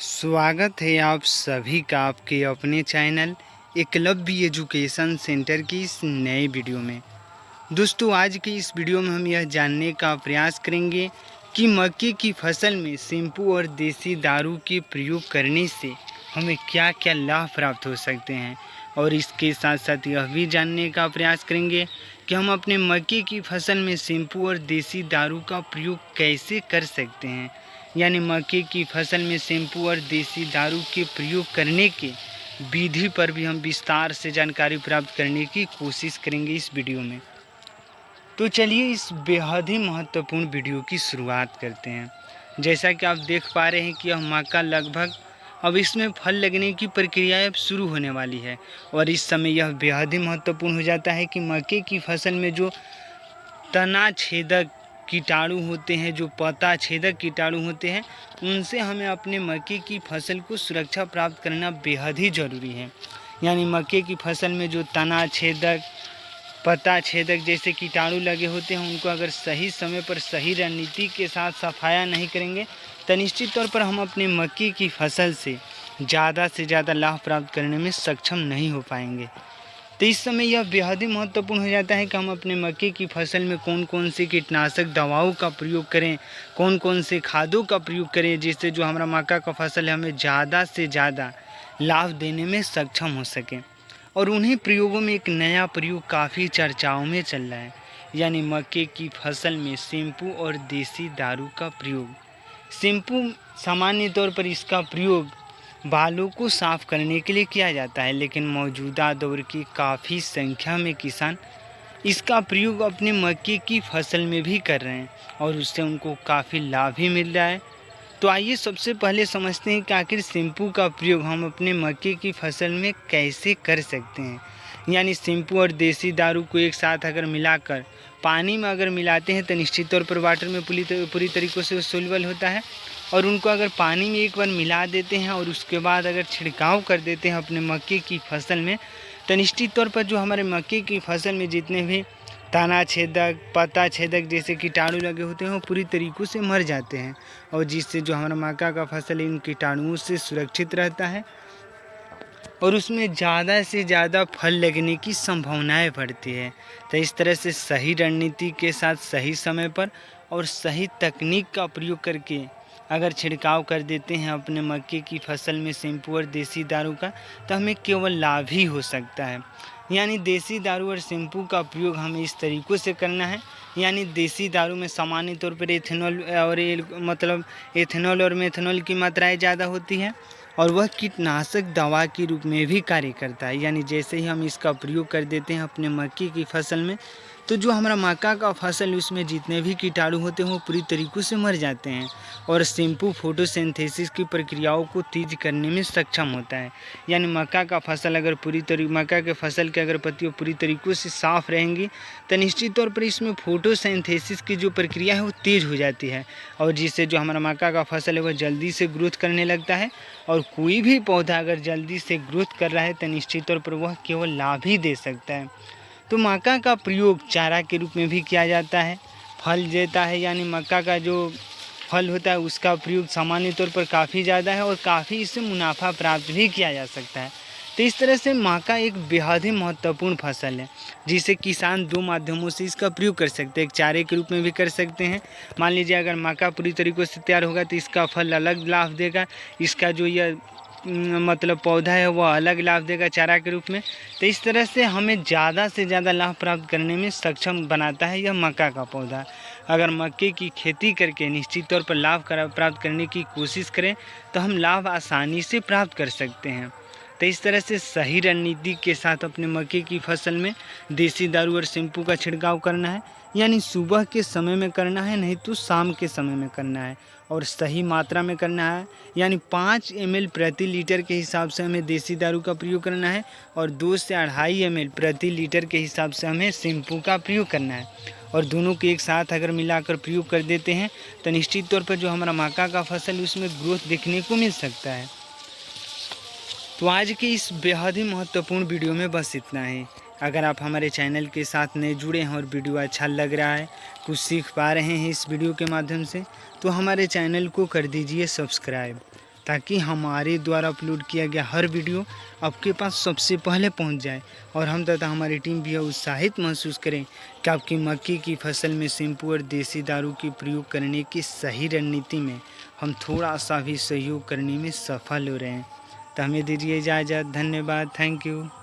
स्वागत है आप सभी का आपके अपने चैनल एकलव्य एजुकेशन सेंटर की इस नए वीडियो में। दोस्तों, आज की इस वीडियो में हम यह जानने का प्रयास करेंगे कि मक्के की फसल में शैम्पू और देसी दारू के प्रयोग करने से हमें क्या क्या लाभ प्राप्त हो सकते हैं, और इसके साथ साथ यह भी जानने का प्रयास करेंगे कि हम अपने मक्के की फसल में शैम्पू और देसी दारू का प्रयोग कैसे कर सकते हैं। यानी मक्के की फसल में शैम्पू और देसी दारू के प्रयोग करने के विधि पर भी हम विस्तार से जानकारी प्राप्त करने की कोशिश करेंगे इस वीडियो में। तो चलिए इस बेहद ही महत्वपूर्ण वीडियो की शुरुआत करते हैं। जैसा कि आप देख पा रहे हैं कि यह मक्का लगभग अब इसमें फल लगने की प्रक्रिया अब शुरू होने वाली है, और इस समय यह बेहद ही महत्वपूर्ण हो जाता है कि मक्के की फसल में जो तना छेदक कीटाणु होते हैं, जो पत्ता छेदक कीटाणु होते हैं, उनसे हमें अपने मक्के की फसल को सुरक्षा प्राप्त करना बेहद ही ज़रूरी है। यानी मक्के की फसल में जो तना छेदक पत्ता छेदक जैसे कीटाणु लगे होते हैं, उनको अगर सही समय पर सही रणनीति के साथ सफाया नहीं करेंगे तो निश्चित तौर पर हम अपने मक्के की फसल से ज़्यादा लाभ प्राप्त करने में सक्षम नहीं हो पाएंगे। तो इस समय यह बेहद ही महत्वपूर्ण हो जाता है कि हम अपने मक्के की फसल में कौन कौन सी कीटनाशक दवाओं का प्रयोग करें, कौन कौन से खादों का प्रयोग करें, जिससे जो हमारा मक्का का फसल है हमें ज़्यादा से ज़्यादा लाभ देने में सक्षम हो सके। और उन्हीं प्रयोगों में एक नया प्रयोग काफ़ी चर्चाओं में चल रहा है, यानी मक्के की फसल में शैम्पू और देसी दारू का प्रयोग। शैम्पू सामान्य तौर पर इसका प्रयोग बालों को साफ करने के लिए किया जाता है, लेकिन मौजूदा दौर की काफ़ी संख्या में किसान इसका प्रयोग अपने मक्के की फसल में भी कर रहे हैं, और उससे उनको काफ़ी लाभ भी मिल रहा है। तो आइए सबसे पहले समझते हैं कि आखिर शैम्पू का प्रयोग हम अपने मक्के की फसल में कैसे कर सकते हैं। यानी शैम्पू और देसी दारू को एक साथ अगर मिलाकर पानी में अगर मिलाते हैं तो निश्चित तौर पर वाटर में पूरी तरीक़ों से सोल्यूबल होता है, और उनको अगर पानी में एक बार मिला देते हैं और उसके बाद अगर छिड़काव कर देते हैं अपने मक्के की फसल में, तो निश्चित तौर पर जो हमारे मक्के की फसल में जितने भी तना छेदक पत्ता छेदक जैसे कीटाणु लगे होते हैं वो पूरी तरीक़ों से मर जाते हैं, और जिससे जो हमारा मक्का का फसल इन कीटाणुओं से सुरक्षित रहता है, और उसमें ज़्यादा से ज़्यादा फल लगने की संभावनाएं बढ़ती है। तो इस तरह से सही रणनीति के साथ सही समय पर और सही तकनीक का प्रयोग करके अगर छिड़काव कर देते हैं अपने मक्के की फसल में शैम्पू और देसी दारू का, तो हमें केवल लाभ ही हो सकता है। यानी देसी दारू और शैम्पू का प्रयोग हमें इस तरीक़ों से करना है। यानी देसी दारू में सामान्य तौर पर एथेनॉल और मेथनॉल की मात्राएं ज़्यादा होती हैं, और वह कीटनाशक दवा के रूप में भी कार्य करता है। यानी जैसे ही हम इसका प्रयोग कर देते हैं अपने मक्के की फसल में, तो जो हमारा मक्का का फसल उसमें जितने भी कीटाणु होते हैं वो पूरी तरीक़ों से मर जाते हैं, और शैम्पू फोटोसिंथेसिस की प्रक्रियाओं को तेज करने में सक्षम होता है। यानी मक्का का फसल अगर मक्का के फसल के अगर पत्तियाँ पूरी तरीक़ों से साफ़ रहेंगी तो निश्चित तौर पर इसमें फोटोसिंथेसिस की जो प्रक्रिया है वो तेज़ हो जाती है, और जिससे जो हमारा मक्का का फसल है वह जल्दी से ग्रोथ करने लगता है। और कोई भी पौधा अगर जल्दी से ग्रोथ कर रहा है तो निश्चित तौर पर वह केवल लाभ ही दे सकता है। तो मक्का का प्रयोग चारा के रूप में भी किया जाता है, फल देता है। यानी मक्का का जो फल होता है उसका प्रयोग सामान्य तौर पर काफ़ी ज़्यादा है, और काफ़ी इससे मुनाफा प्राप्त भी किया जा सकता है। तो इस तरह से मक्का एक बेहद ही महत्वपूर्ण फसल है, जिसे किसान दो माध्यमों से इसका प्रयोग कर सकते हैं। एक चारे के रूप में भी कर सकते हैं। मान लीजिए अगर मक्का पूरी तरीक़ों से तैयार होगा तो इसका फल अलग लाभ देगा, इसका जो यह पौधा है वह अलग लाभ देगा चारा के रूप में। तो इस तरह से हमें ज़्यादा से ज़्यादा लाभ प्राप्त करने में सक्षम बनाता है यह मक्का का पौधा। अगर मक्के की खेती करके निश्चित तौर पर लाभ प्राप्त करने की कोशिश करें तो हम लाभ आसानी से प्राप्त कर सकते हैं। तो इस तरह से सही रणनीति के साथ अपने मक्के की फसल में देसी दारू और शैम्पू का छिड़काव करना है। यानी सुबह के समय में करना है, नहीं तो शाम के समय में करना है, और सही मात्रा में करना है। यानी 5 ml प्रति लीटर के हिसाब से हमें देसी दारू का प्रयोग करना है, और 2 से 2.5 ml प्रति लीटर के हिसाब से हमें शैम्पू का प्रयोग करना है। और दोनों के एक साथ अगर मिलाकर प्रयोग कर देते हैं तो निश्चित तौर पर जो हमारा मक्का का फसल उसमें ग्रोथ देखने को मिल सकता है। तो आज के इस बेहद ही महत्वपूर्ण वीडियो में बस इतना ही। अगर आप हमारे चैनल के साथ नए जुड़े हैं और वीडियो अच्छा लग रहा है, कुछ सीख पा रहे हैं इस वीडियो के माध्यम से, तो हमारे चैनल को कर दीजिए सब्सक्राइब, ताकि हमारे द्वारा अपलोड किया गया हर वीडियो आपके पास सबसे पहले पहुंच जाए और हम तथा हमारी टीम भी उत्साहित महसूस करें कि आपकी मक्के की फसल में शैम्पू और देसी दारू के प्रयोग करने की सही रणनीति में हम थोड़ा सा भी सहयोग करने में सफल हो रहे हैं। तो हमें दीजिए इजाज़त। धन्यवाद। Thank you.